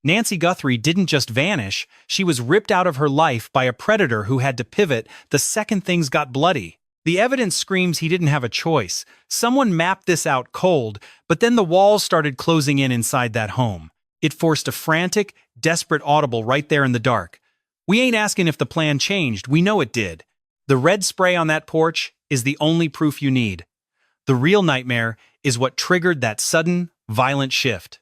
Nancy Guthrie didn't just vanish, she was ripped out of her life by a predator who had to pivot the second things got bloody. The evidence screams he didn't have a choice. Someone mapped this out cold, but then the walls started closing in inside that home. It forced a frantic, desperate audible right there in the dark. We ain't asking if the plan changed, we know it did. The red spray on that porch is the only proof you need. The real nightmare is what triggered that sudden, violent shift.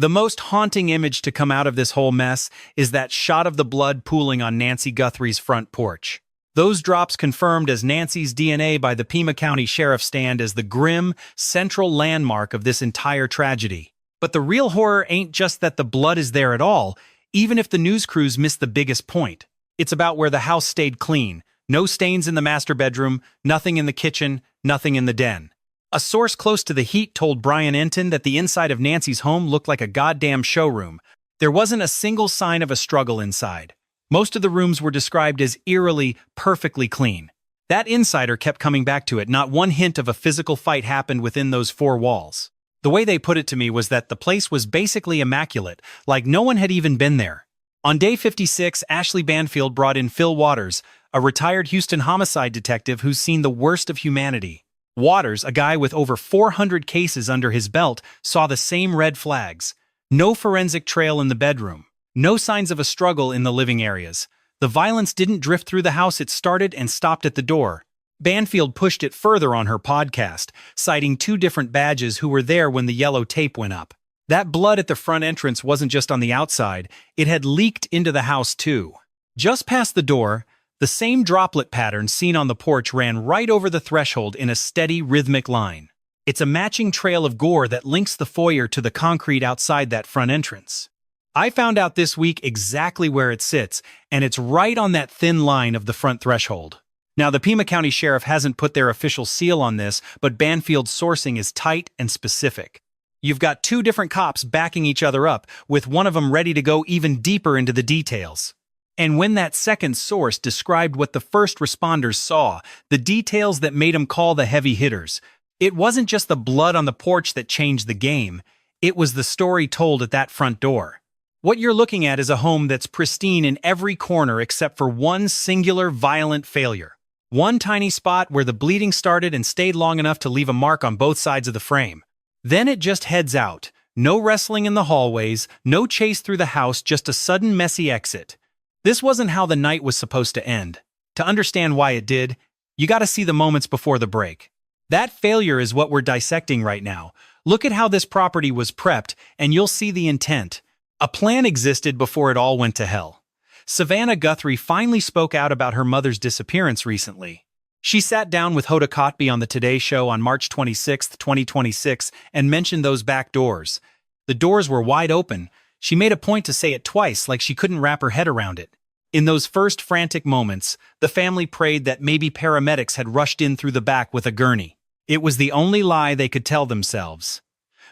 The most haunting image to come out of this whole mess is that shot of the blood pooling on Nancy Guthrie's front porch. Those drops confirmed as Nancy's DNA by the Pima County Sheriff stand as the grim, central landmark of this entire tragedy. But the real horror ain't just that the blood is there at all, even if the news crews miss the biggest point. It's about where the house stayed clean. No stains in the master bedroom, nothing in the kitchen, nothing in the den. A source close to the heat told Brian Enton that the inside of Nancy's home looked like a goddamn showroom. There wasn't a single sign of a struggle inside. Most of the rooms were described as eerily, perfectly clean. That insider kept coming back to it. Not one hint of a physical fight happened within those four walls. The way they put it to me was that the place was basically immaculate, like no one had even been there. On day 56, Ashley Banfield brought in Phil Waters, a retired Houston homicide detective who's seen the worst of humanity. Waters, a guy with over 400 cases under his belt, saw the same red flags. No forensic trail in the bedroom. No signs of a struggle in the living areas. The violence didn't drift through the house, it started and stopped at the door. Banfield pushed it further on her podcast, citing two different badges who were there when the yellow tape went up. That blood at the front entrance wasn't just on the outside, it had leaked into the house too. Just past the door, the same droplet pattern seen on the porch ran right over the threshold in a steady, rhythmic line. It's a matching trail of gore that links the foyer to the concrete outside that front entrance. I found out this week exactly where it sits, and it's right on that thin line of the front threshold. Now, the Pima County Sheriff hasn't put their official seal on this, but Banfield's sourcing is tight and specific. You've got two different cops backing each other up, with one of them ready to go even deeper into the details. And when that second source described what the first responders saw, the details that made them call the heavy hitters, it wasn't just the blood on the porch that changed the game, it was the story told at that front door. What you're looking at is a home that's pristine in every corner except for one singular violent failure. One tiny spot where the bleeding started and stayed long enough to leave a mark on both sides of the frame. Then it just heads out. No wrestling in the hallways, no chase through the house, just a sudden messy exit. This wasn't how the night was supposed to end. To understand why it did, you gotta see the moments before the break. That failure is what we're dissecting right now. Look at how this property was prepped, and you'll see the intent. A plan existed before it all went to hell. Savannah Guthrie finally spoke out about her mother's disappearance recently. She sat down with Hoda Kotb on the Today Show on March 26, 2026, and mentioned those back doors. The doors were wide open. She made a point to say it twice, like she couldn't wrap her head around it. In those first frantic moments, the family prayed that maybe paramedics had rushed in through the back with a gurney. It was the only lie they could tell themselves.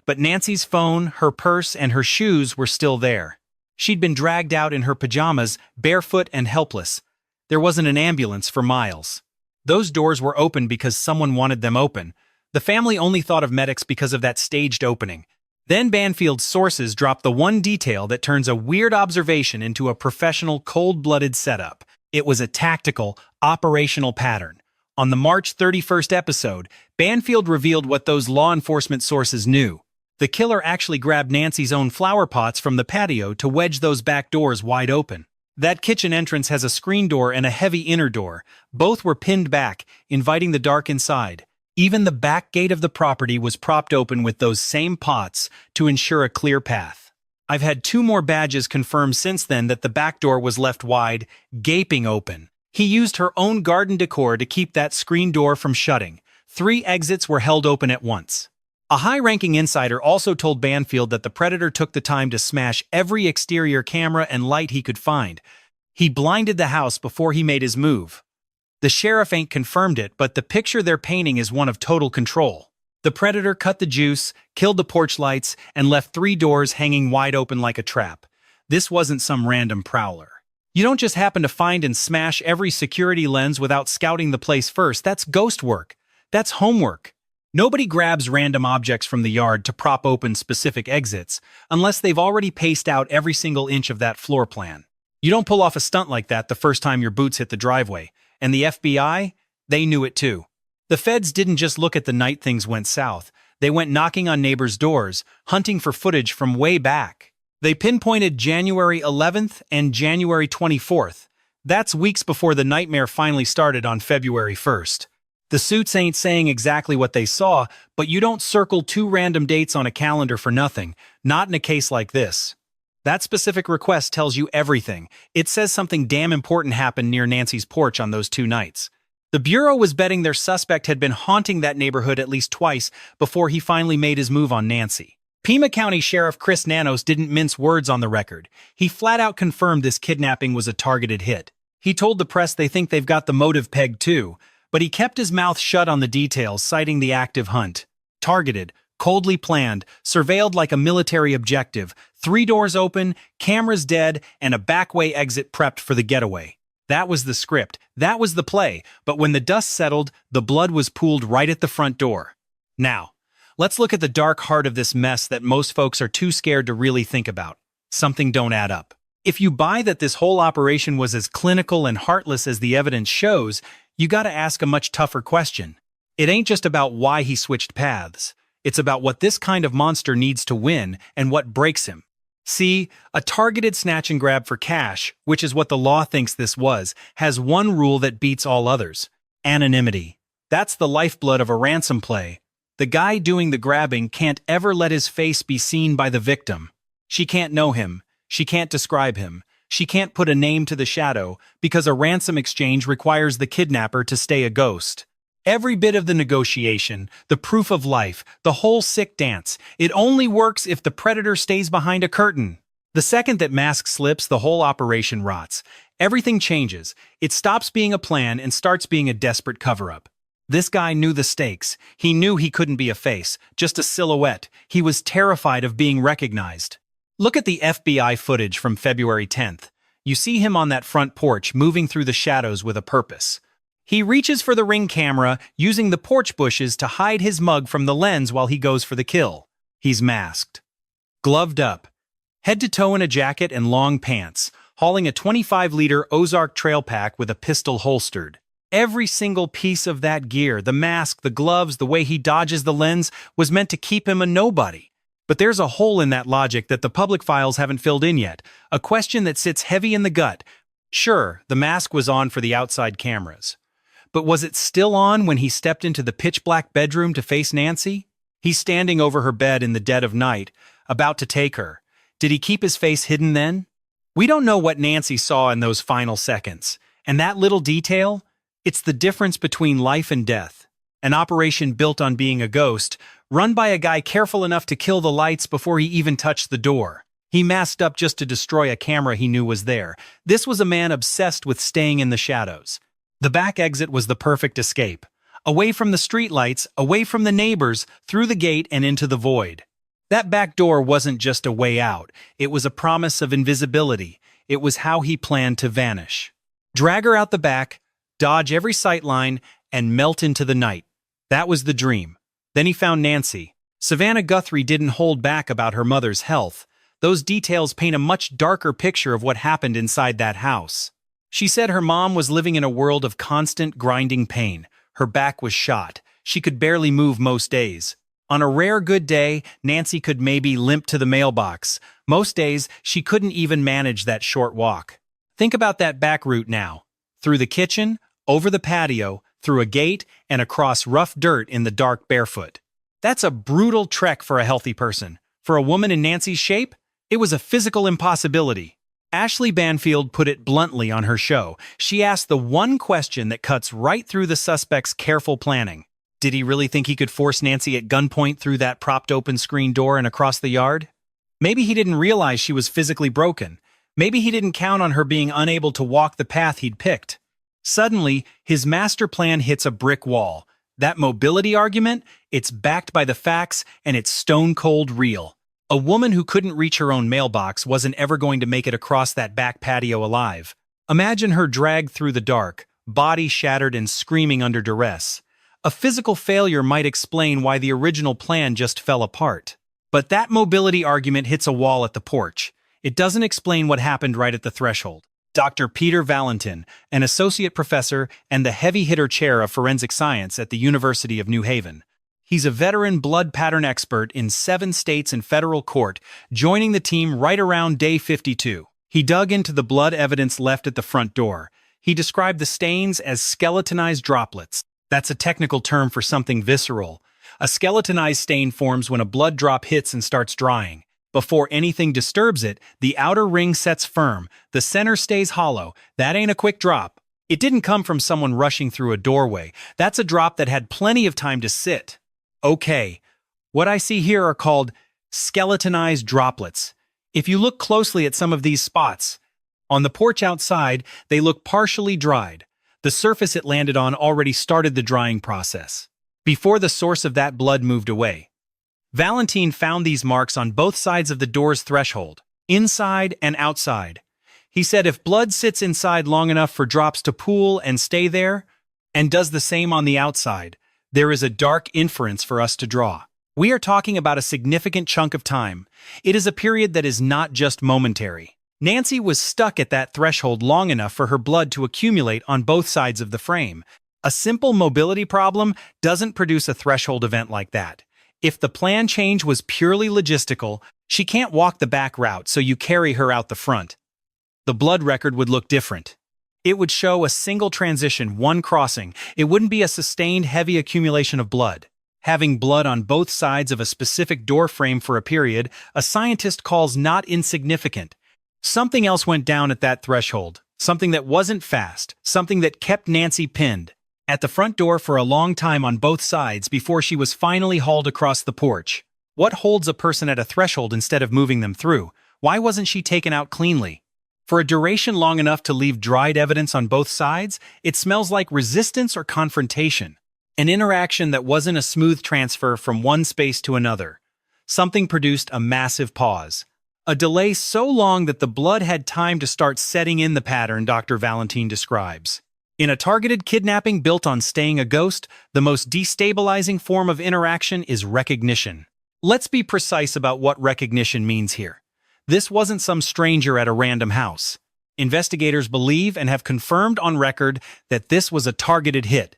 But Nancy's phone, her purse, and her shoes were still there. She'd been dragged out in her pajamas, barefoot and helpless. There wasn't an ambulance for miles. Those doors were open because someone wanted them open. The family only thought of medics because of that staged opening. Then Banfield's sources dropped the one detail that turns a weird observation into a professional, cold-blooded setup. It was a tactical, operational pattern. On the March 31st episode, Banfield revealed what those law enforcement sources knew. The killer actually grabbed Nancy's own flower pots from the patio to wedge those back doors wide open. That kitchen entrance has a screen door and a heavy inner door. Both were pinned back, inviting the dark inside. Even the back gate of the property was propped open with those same pots to ensure a clear path. I've had two more badges confirm since then that the back door was left wide, gaping open. He used her own garden decor to keep that screen door from shutting. 3 exits were held open at once. A high-ranking insider also told Banfield that the predator took the time to smash every exterior camera and light he could find. He blinded the house before he made his move. The sheriff ain't confirmed it, but the picture they're painting is one of total control. The predator cut the juice, killed the porch lights, and left 3 doors hanging wide open like a trap. This wasn't some random prowler. You don't just happen to find and smash every security lens without scouting the place first. That's ghost work. That's homework. Nobody grabs random objects from the yard to prop open specific exits, unless they've already paced out every single inch of that floor plan. You don't pull off a stunt like that the first time your boots hit the driveway, and the FBI, they knew it too. The feds didn't just look at the night things went south, they went knocking on neighbors' doors, hunting for footage from way back. They pinpointed January 11th and January 24th. That's weeks before the nightmare finally started on February 1st. The suits ain't saying exactly what they saw, but you don't circle two random dates on a calendar for nothing, not in a case like this. That specific request tells you everything. It says something damn important happened near Nancy's porch on those 2 nights. The Bureau was betting their suspect had been haunting that neighborhood at least twice before he finally made his move on Nancy. Pima County Sheriff Chris Nanos didn't mince words on the record. He flat out confirmed this kidnapping was a targeted hit. He told the press they think they've got the motive pegged too, but he kept his mouth shut on the details, citing the active hunt. Targeted, coldly planned, surveilled like a military objective, 3 doors open, cameras dead, and a backway exit prepped for the getaway. That was the script, that was the play, but when the dust settled, the blood was pooled right at the front door. Now, let's look at the dark heart of this mess that most folks are too scared to really think about. Something don't add up. If you buy that this whole operation was as clinical and heartless as the evidence shows, you gotta ask a much tougher question. It ain't just about why he switched paths. It's about what this kind of monster needs to win and what breaks him. See, a targeted snatch and grab for cash, which is what the law thinks this was, has one rule that beats all others: anonymity. That's the lifeblood of a ransom play. The guy doing the grabbing can't ever let his face be seen by the victim. She can't know him. She can't describe him. She can't put a name to the shadow because a ransom exchange requires the kidnapper to stay a ghost. Every bit of the negotiation, the proof of life, the whole sick dance, it only works if the predator stays behind a curtain. The second that mask slips, the whole operation rots. Everything changes. It stops being a plan and starts being a desperate cover-up. This guy knew the stakes. He knew he couldn't be a face, just a silhouette. He was terrified of being recognized. Look at the FBI footage from February 10th. You see him on that front porch moving through the shadows with a purpose. He reaches for the ring camera, using the porch bushes to hide his mug from the lens while he goes for the kill. He's masked. Gloved up. Head to toe in a jacket and long pants, hauling a 25-liter Ozark trail pack with a pistol holstered. Every single piece of that gear, the mask, the gloves, the way he dodges the lens, was meant to keep him a nobody. But there's a hole in that logic that the public files haven't filled in yet, a question that sits heavy in the gut. Sure, the mask was on for the outside cameras. But was it still on when he stepped into the pitch-black bedroom to face Nancy? He's standing over her bed in the dead of night, about to take her. Did he keep his face hidden then? We don't know what Nancy saw in those final seconds. And that little detail? It's the difference between life and death. An operation built on being a ghost, run by a guy careful enough to kill the lights before he even touched the door. He masked up just to destroy a camera he knew was there. This was a man obsessed with staying in the shadows. The back exit was the perfect escape. Away from the streetlights, away from the neighbors, through the gate and into the void. That back door wasn't just a way out. It was a promise of invisibility. It was how he planned to vanish. Drag her out the back, dodge every sightline, and melt into the night. That was the dream. Then he found Nancy. Savannah Guthrie didn't hold back about her mother's health. Those details paint a much darker picture of what happened inside that house. She said her mom was living in a world of constant grinding pain. Her back was shot. She could barely move most days. On a rare good day, Nancy could maybe limp to the mailbox. Most days, she couldn't even manage that short walk. Think about that back route now. Through the kitchen, over the patio, through a gate, and across rough dirt in the dark barefoot. That's a brutal trek for a healthy person. For a woman in Nancy's shape, it was a physical impossibility. Ashley Banfield put it bluntly on her show. She asked the one question that cuts right through the suspect's careful planning. Did he really think he could force Nancy at gunpoint through that propped open screen door and across the yard? Maybe he didn't realize she was physically broken. Maybe he didn't count on her being unable to walk the path he'd picked. Suddenly, his master plan hits a brick wall. That mobility argument, it's backed by the facts and it's stone-cold real. A woman who couldn't reach her own mailbox wasn't ever going to make it across that back patio alive. Imagine her dragged through the dark, body shattered and screaming under duress. A physical failure might explain why the original plan just fell apart. But that mobility argument hits a wall at the porch. It doesn't explain what happened right at the threshold. Dr. Peter Valentin, an associate professor and the heavy-hitter chair of forensic science at the University of New Haven. He's a veteran blood pattern expert in 7 states and federal court, joining the team right around day 52. He dug into the blood evidence left at the front door. He described the stains as skeletonized droplets. That's a technical term for something visceral. A skeletonized stain forms when a blood drop hits and starts drying. Before anything disturbs it, the outer ring sets firm, the center stays hollow. That ain't a quick drop. It didn't come from someone rushing through a doorway. That's a drop that had plenty of time to sit. Okay, what I see here are called skeletonized droplets. If you look closely at some of these spots, on the porch outside, they look partially dried. The surface it landed on already started the drying process, before the source of that blood moved away. Valentin found these marks on both sides of the door's threshold, inside and outside. He said if blood sits inside long enough for drops to pool and stay there, and does the same on the outside, there is a dark inference for us to draw. We are talking about a significant chunk of time. It is a period that is not just momentary. Nancy was stuck at that threshold long enough for her blood to accumulate on both sides of the frame. A simple mobility problem doesn't produce a threshold event like that. If the plan change was purely logistical, she can't walk the back route, so you carry her out the front. The blood record would look different. It would show a single transition, one crossing. It wouldn't be a sustained, heavy accumulation of blood. Having blood on both sides of a specific door frame for a period, a scientist calls not insignificant. Something else went down at that threshold, something that wasn't fast, something that kept Nancy pinned at the front door for a long time on both sides before she was finally hauled across the porch. What holds a person at a threshold instead of moving them through? Why wasn't she taken out cleanly? For a duration long enough to leave dried evidence on both sides, it smells like resistance or confrontation. An interaction that wasn't a smooth transfer from one space to another. Something produced a massive pause. A delay so long that the blood had time to start setting in the pattern Dr. Valentin describes. In a targeted kidnapping built on staying a ghost, the most destabilizing form of interaction is recognition. Let's be precise about what recognition means here. This wasn't some stranger at a random house. Investigators believe and have confirmed on record that this was a targeted hit.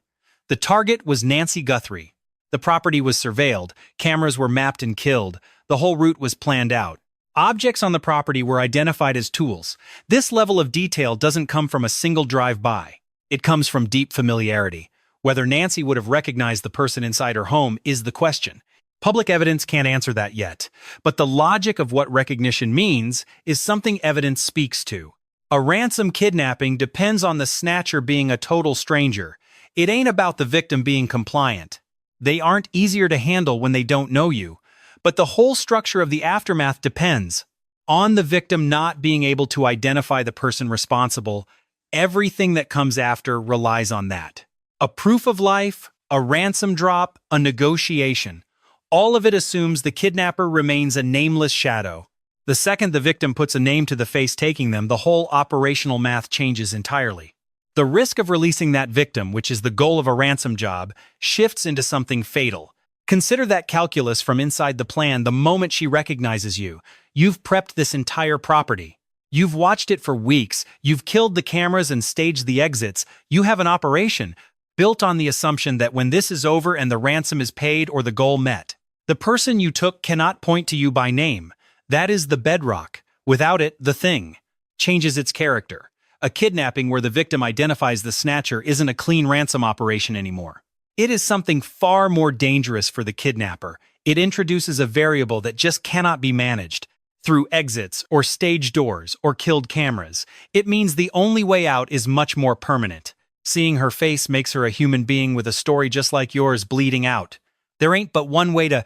The target was Nancy Guthrie. The property was surveilled, cameras were mapped and killed, the whole route was planned out. Objects on the property were identified as tools. This level of detail doesn't come from a single drive-by. It comes from deep familiarity. Whether Nancy would have recognized the person inside her home is the question. Public evidence can't answer that yet, but the logic of what recognition means is something evidence speaks to. A ransom kidnapping depends on the snatcher being a total stranger. It ain't about the victim being compliant. They aren't easier to handle when they don't know you, but the whole structure of the aftermath depends on the victim not being able to identify the person responsible. Everything that comes after relies on that. A proof of life, a ransom drop, a negotiation. All of it assumes the kidnapper remains a nameless shadow. The second the victim puts a name to the face taking them, the whole operational math changes entirely. The risk of releasing that victim, which is the goal of a ransom job, shifts into something fatal. Consider that calculus from inside the plan the moment she recognizes you. You've prepped this entire property. You've watched it for weeks, you've killed the cameras and staged the exits, you have an operation built on the assumption that when this is over and the ransom is paid or the goal met, the person you took cannot point to you by name. That is the bedrock. Without it, the thing changes its character. A kidnapping where the victim identifies the snatcher isn't a clean ransom operation anymore. It is something far more dangerous for the kidnapper. It introduces a variable that just cannot be managed. Through exits, or stage doors, or killed cameras. It means the only way out is much more permanent. Seeing her face makes her a human being with a story just like yours bleeding out. There ain't but one way to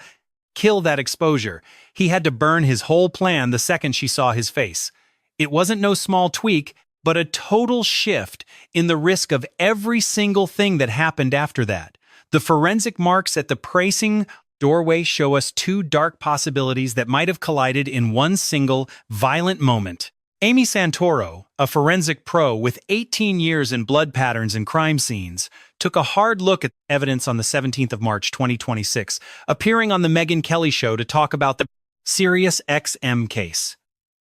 kill that exposure. He had to burn his whole plan the second she saw his face. It wasn't no small tweak, but a total shift in the risk of every single thing that happened after that. The forensic marks at the pricing doorway show us 2 dark possibilities that might have collided in one single, violent moment. Amy Santoro, a forensic pro with 18 years in blood patterns and crime scenes, took a hard look at evidence on the 17th of March 2026, appearing on the Megyn Kelly Show to talk about the Sirius XM case.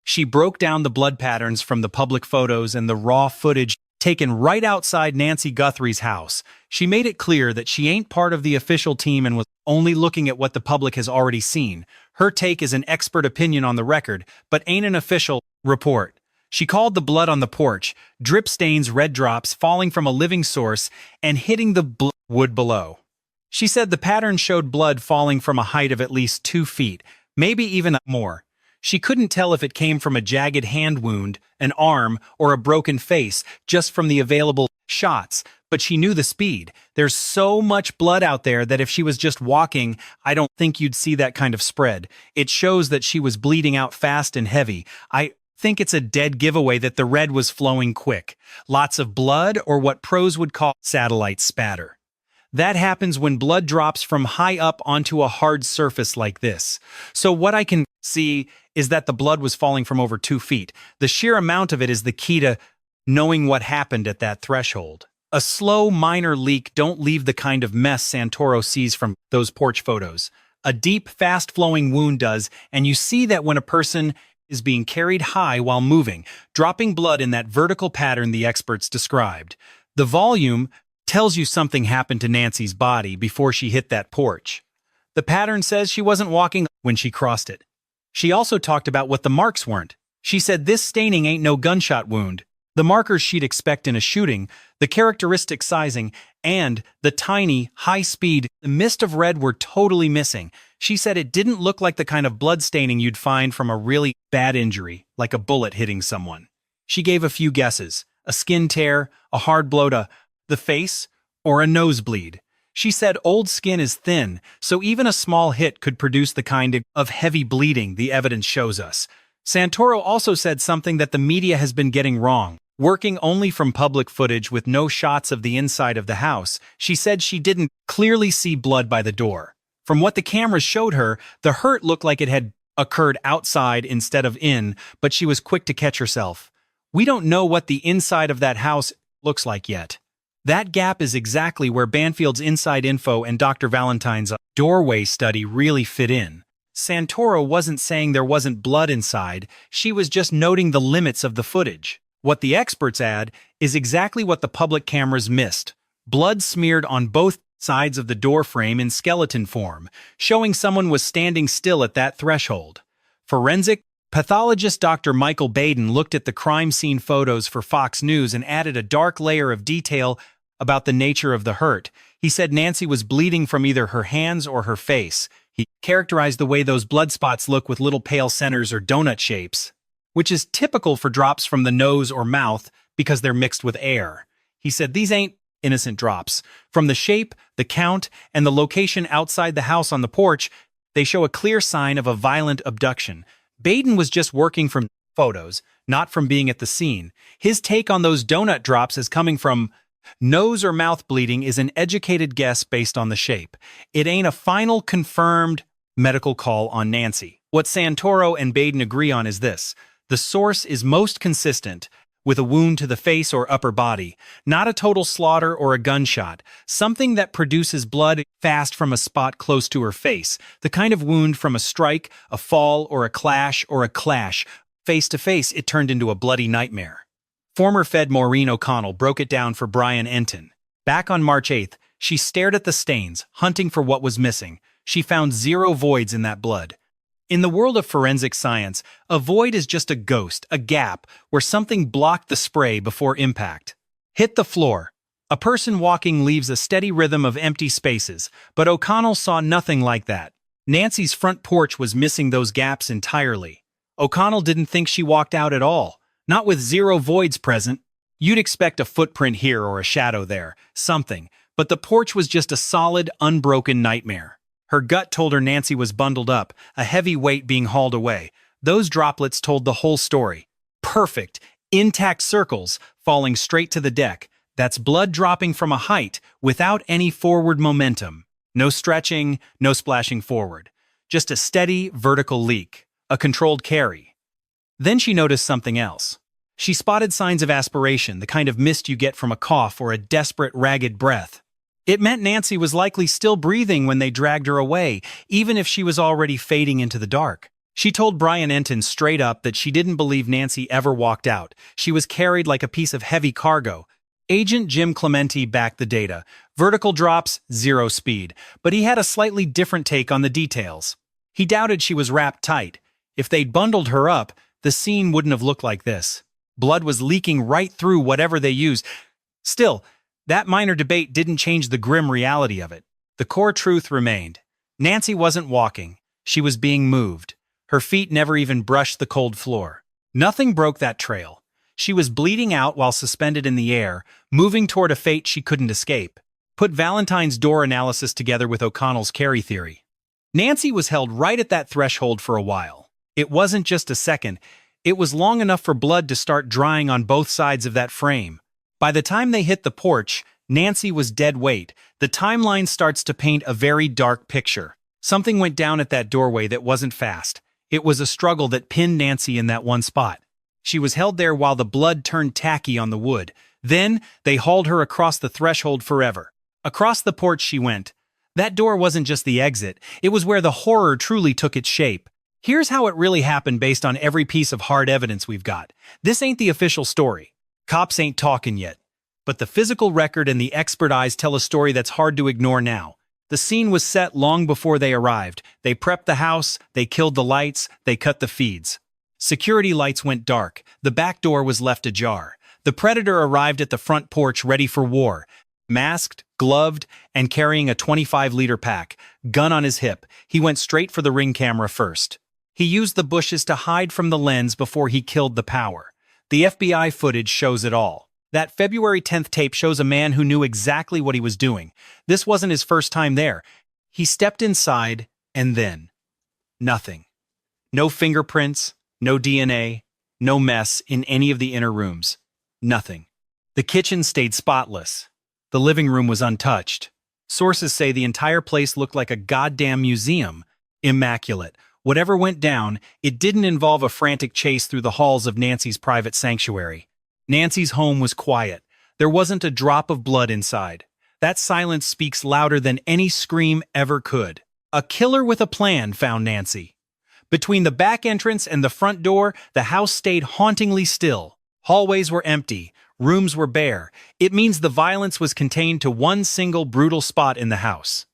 She broke down the blood patterns from the public photos and the raw footage taken right outside Nancy Guthrie's house. She made it clear that she ain't part of the official team and was only looking at what the public has already seen. Her take is an expert opinion on the record, but ain't an official report. She called the blood on the porch drip stains, red drops falling from a living source and hitting the wood below. She said the pattern showed blood falling from a height of at least 2 feet, maybe even more. She couldn't tell if it came from a jagged hand wound, an arm, or a broken face just from the available shots, but she knew the speed. There's so much blood out there that if she was just walking, I don't think you'd see that kind of spread. It shows that she was bleeding out fast and heavy. I think it's a dead giveaway that the red was flowing quick. Lots of blood, or what pros would call satellite spatter. That happens when blood drops from high up onto a hard surface like this. So what I can see is that the blood was falling from over 2 feet. The sheer amount of it is the key to knowing what happened at that threshold. A slow, minor leak don't leave the kind of mess Santoro sees from those porch photos. A deep, fast-flowing wound does, and you see that when a person is being carried high while moving, dropping blood in that vertical pattern the experts described. The volume tells you something happened to Nancy's body before she hit that porch. The pattern says she wasn't walking when she crossed it. She also talked about what the marks weren't. She said this staining ain't no gunshot wound. The markers she'd expect in a shooting, the characteristic sizing, and the tiny, high speed, the mist of red were totally missing. She said it didn't look like the kind of blood staining you'd find from a really bad injury, like a bullet hitting someone. She gave a few guesses: a skin tear, a hard blow to the face, or a nosebleed. She said old skin is thin, so even a small hit could produce the kind of heavy bleeding the evidence shows us. Santoro also said something that the media has been getting wrong. Working only from public footage with no shots of the inside of the house, she said she didn't clearly see blood by the door. From what the cameras showed her, the hurt looked like it had occurred outside instead of in, but she was quick to catch herself. We don't know what the inside of that house looks like yet. That gap is exactly where Banfield's inside info and Dr. Valentine's doorway study really fit in. Santoro wasn't saying there wasn't blood inside, she was just noting the limits of the footage. What the experts add is exactly what the public cameras missed. Blood smeared on both sides of the door frame in skeleton form, showing someone was standing still at that threshold. Forensic pathologist Dr. Michael Baden looked at the crime scene photos for Fox News and added a dark layer of detail about the nature of the hurt. He said Nancy was bleeding from either her hands or her face. He characterized the way those blood spots look with little pale centers or donut shapes, which is typical for drops from the nose or mouth because they're mixed with air. He said these ain't innocent drops. From the shape, the count, and the location outside the house on the porch, they show a clear sign of a violent abduction. Baden was just working from photos, not from being at the scene. His take on those donut drops as coming from nose or mouth bleeding is an educated guess based on the shape. It ain't a final confirmed medical call on Nancy. What Santoro and Baden agree on is this: the source is most consistent with a wound to the face or upper body, not a total slaughter or a gunshot, something that produces blood fast from a spot close to her face, the kind of wound from a strike, a fall, or a clash, Face to face, it turned into a bloody nightmare. Former Fed Maureen O'Connell broke it down for Brian Enton. Back on March 8th, she stared at the stains, hunting for what was missing. She found 0 voids in that blood. In the world of forensic science, a void is just a ghost, a gap, where something blocked the spray before impact. Hit the floor. A person walking leaves a steady rhythm of empty spaces, but O'Connell saw nothing like that. Nancy's front porch was missing those gaps entirely. O'Connell didn't think she walked out at all, not with 0 voids present. You'd expect a footprint here or a shadow there, something, but the porch was just a solid, unbroken nightmare. Her gut told her Nancy was bundled up, a heavy weight being hauled away. Those droplets told the whole story. Perfect, intact circles falling straight to the deck. That's blood dropping from a height without any forward momentum. No stretching, no splashing forward. Just a steady, vertical leak. A controlled carry. Then she noticed something else. She spotted signs of aspiration, the kind of mist you get from a cough or a desperate, ragged breath. It meant Nancy was likely still breathing when they dragged her away, even if she was already fading into the dark. She told Brian Enton straight up that she didn't believe Nancy ever walked out. She was carried like a piece of heavy cargo. Agent Jim Clementi backed the data. Vertical drops, 0 speed. But he had a slightly different take on the details. He doubted she was wrapped tight. If they'd bundled her up, the scene wouldn't have looked like this. Blood was leaking right through whatever they used. Still, that minor debate didn't change the grim reality of it. The core truth remained. Nancy wasn't walking. She was being moved. Her feet never even brushed the cold floor. Nothing broke that trail. She was bleeding out while suspended in the air, moving toward a fate she couldn't escape. Put Valentine's door analysis together with O'Connell's Carey theory. Nancy was held right at that threshold for a while. It wasn't just a second. It was long enough for blood to start drying on both sides of that frame. By the time they hit the porch, Nancy was dead weight. The timeline starts to paint a very dark picture. Something went down at that doorway that wasn't fast. It was a struggle that pinned Nancy in that one spot. She was held there while the blood turned tacky on the wood. Then, they hauled her across the threshold forever. Across the porch she went. That door wasn't just the exit. It was where the horror truly took its shape. Here's how it really happened based on every piece of hard evidence we've got. This ain't the official story. Cops ain't talking yet. But the physical record and the expert eyes tell a story that's hard to ignore now. The scene was set long before they arrived. They prepped the house, they killed the lights, they cut the feeds. Security lights went dark. The back door was left ajar. The predator arrived at the front porch ready for war. Masked, gloved, and carrying a 25-liter pack, gun on his hip. He went straight for the ring camera first. He used the bushes to hide from the lens before he killed the power. The FBI footage shows it all. That February 10th tape shows a man who knew exactly what he was doing. This wasn't his first time there. He stepped inside, and then nothing. No fingerprints, no DNA, no mess in any of the inner rooms. Nothing. The kitchen stayed spotless. The living room was untouched. Sources say the entire place looked like a goddamn museum. Immaculate. Whatever went down, it didn't involve a frantic chase through the halls of Nancy's private sanctuary. Nancy's home was quiet. There wasn't a drop of blood inside. That silence speaks louder than any scream ever could. A killer with a plan found Nancy. Between the back entrance and the front door, the house stayed hauntingly still. Hallways were empty. Rooms were bare. It means the violence was contained to one single brutal spot in the house.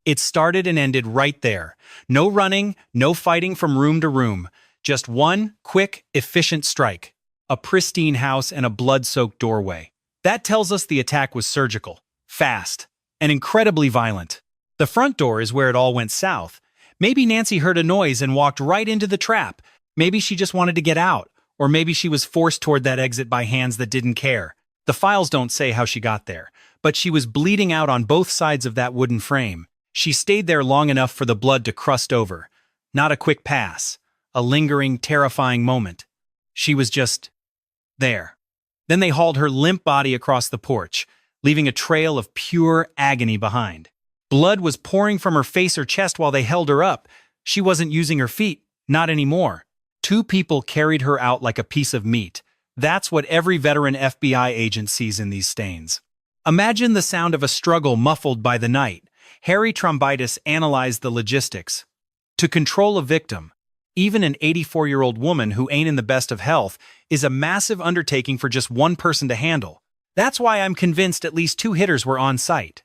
It started and ended right there. No running, no fighting from room to room. Just one quick, efficient strike. A pristine house and a blood-soaked doorway. That tells us the attack was surgical, fast, and incredibly violent. The front door is where it all went south. Maybe Nancy heard a noise and walked right into the trap. Maybe she just wanted to get out. Or maybe she was forced toward that exit by hands that didn't care. The files don't say how she got there. But she was bleeding out on both sides of that wooden frame. She stayed there long enough for the blood to crust over. Not a quick pass. A lingering, terrifying moment. She was just there. Then they hauled her limp body across the porch, leaving a trail of pure agony behind. Blood was pouring from her face or chest while they held her up. She wasn't using her feet. Not anymore. 2 people carried her out like a piece of meat. That's what every veteran FBI agent sees in these stains. Imagine the sound of a struggle muffled by the night. Harry Trombitis analyzed the logistics. To control a victim, even an 84-year-old woman who ain't in the best of health, is a massive undertaking for just one person to handle. That's why I'm convinced at least 2 hitters were on site.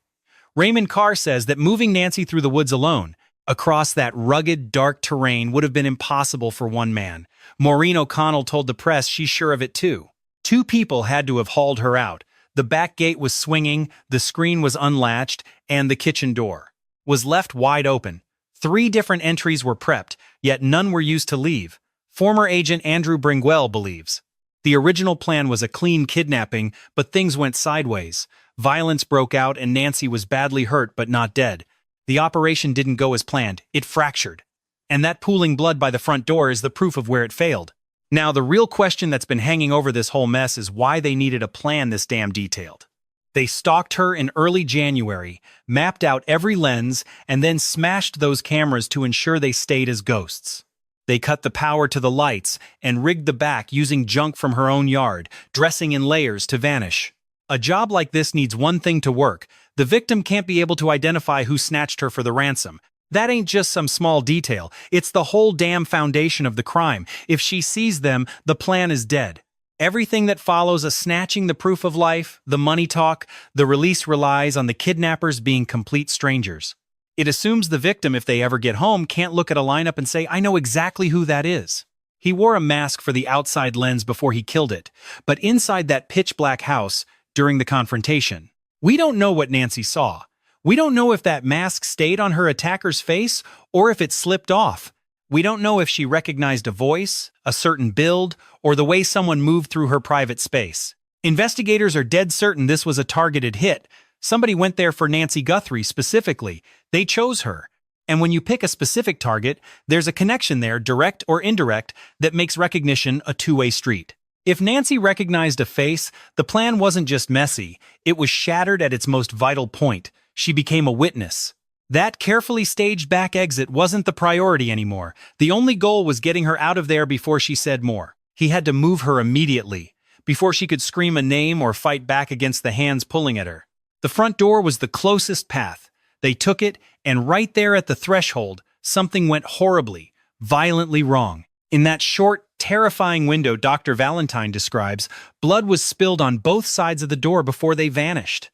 Raymond Carr says that moving Nancy through the woods alone, across that rugged, dark terrain, would have been impossible for one man. Maureen O'Connell told the press she's sure of it too. 2 people had to have hauled her out. The back gate was swinging, the screen was unlatched, and the kitchen door was left wide open. 3 different entries were prepped, yet none were used to leave. Former agent Andrew Bringwell believes. The original plan was a clean kidnapping, but things went sideways. Violence broke out and Nancy was badly hurt but not dead. The operation didn't go as planned, it fractured. And that pooling blood by the front door is the proof of where it failed. Now, the real question that's been hanging over this whole mess is why they needed a plan this damn detailed. They stalked her in early January, mapped out every lens, and then smashed those cameras to ensure they stayed as ghosts. They cut the power to the lights and rigged the back using junk from her own yard, dressing in layers to vanish. A job like this needs one thing to work. The victim can't be able to identify who snatched her for the ransom. That ain't just some small detail. It's the whole damn foundation of the crime. If she sees them, the plan is dead. Everything that follows a snatching, the proof of life, the money talk, the release relies on the kidnappers being complete strangers. It assumes the victim, if they ever get home, can't look at a lineup and say, "I know exactly who that is." He wore a mask for the outside lens before he killed it, but inside that pitch-black house, during the confrontation, we don't know what Nancy saw. We don't know if that mask stayed on her attacker's face or if it slipped off. We don't know if she recognized a voice, a certain build, or the way someone moved through her private space. Investigators are dead certain this was a targeted hit. Somebody went there for Nancy Guthrie specifically. They chose her. And when you pick a specific target, there's a connection there, direct or indirect, that makes recognition a two-way street. If Nancy recognized a face, the plan wasn't just messy, it was shattered at its most vital point. She became a witness. That carefully staged back exit wasn't the priority anymore. The only goal was getting her out of there before she said more. He had to move her immediately, before she could scream a name or fight back against the hands pulling at her. The front door was the closest path. They took it, and right there at the threshold, something went horribly, violently wrong. In that short, terrifying window Dr. Valentine describes, blood was spilled on both sides of the door before they vanished.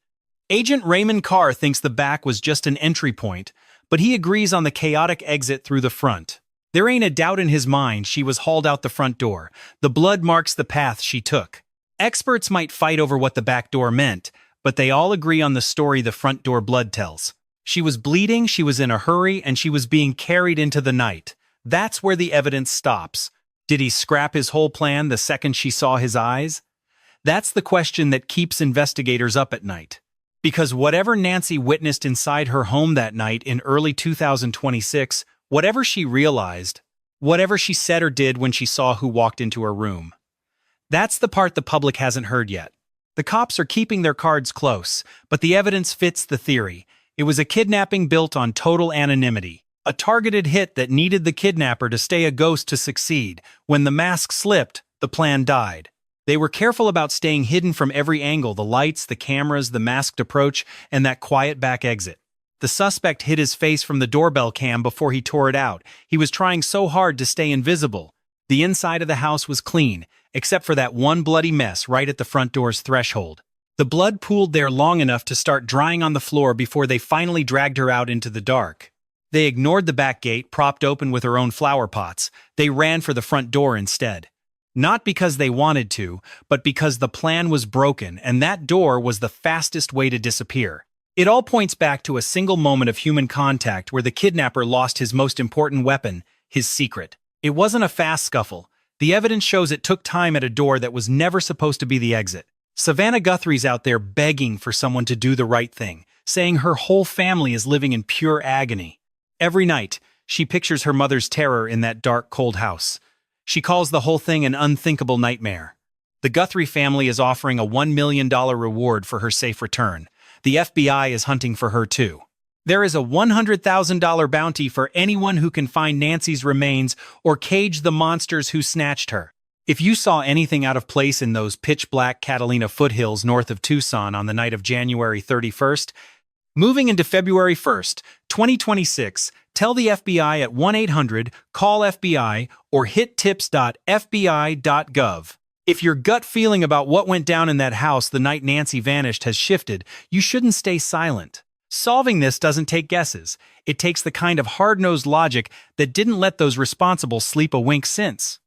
Agent Raymond Carr thinks the back was just an entry point, but he agrees on the chaotic exit through the front. There ain't a doubt in his mind she was hauled out the front door. The blood marks the path she took. Experts might fight over what the back door meant, but they all agree on the story the front door blood tells. She was bleeding, she was in a hurry, and she was being carried into the night. That's where the evidence stops. Did he scrap his whole plan the second she saw his eyes? That's the question that keeps investigators up at night. Because whatever Nancy witnessed inside her home that night in early 2026, whatever she realized, whatever she said or did when she saw who walked into her room, that's the part the public hasn't heard yet. The cops are keeping their cards close, but the evidence fits the theory. It was a kidnapping built on total anonymity. A targeted hit that needed the kidnapper to stay a ghost to succeed. When the mask slipped, the plan died. They were careful about staying hidden from every angle, the lights, the cameras, the masked approach, and that quiet back exit. The suspect hid his face from the doorbell cam before he tore it out. He was trying so hard to stay invisible. The inside of the house was clean, except for that one bloody mess right at the front door's threshold. The blood pooled there long enough to start drying on the floor before they finally dragged her out into the dark. They ignored the back gate, propped open with her own flower pots. They ran for the front door instead. Not because they wanted to, but because the plan was broken, and that door was the fastest way to disappear. It all points back to a single moment of human contact where the kidnapper lost his most important weapon, his secret. It wasn't a fast scuffle. The evidence shows it took time at a door that was never supposed to be the exit. Savannah Guthrie's out there begging for someone to do the right thing, saying her whole family is living in pure agony. Every night, she pictures her mother's terror in that dark, cold house. She calls the whole thing an unthinkable nightmare. The Guthrie family is offering a $1 million reward for her safe return. The FBI is hunting for her too. There is a $100,000 bounty for anyone who can find Nancy's remains or cage the monsters who snatched her. If you saw anything out of place in those pitch-black Catalina foothills north of Tucson on the night of January 31st, moving into February 1st, 2026, tell the FBI at 1-800-CALL-FBI or hit tips.fbi.gov. If your gut feeling about what went down in that house the night Nancy vanished has shifted, you shouldn't stay silent. Solving this doesn't take guesses. It takes the kind of hard-nosed logic that didn't let those responsible sleep a wink since.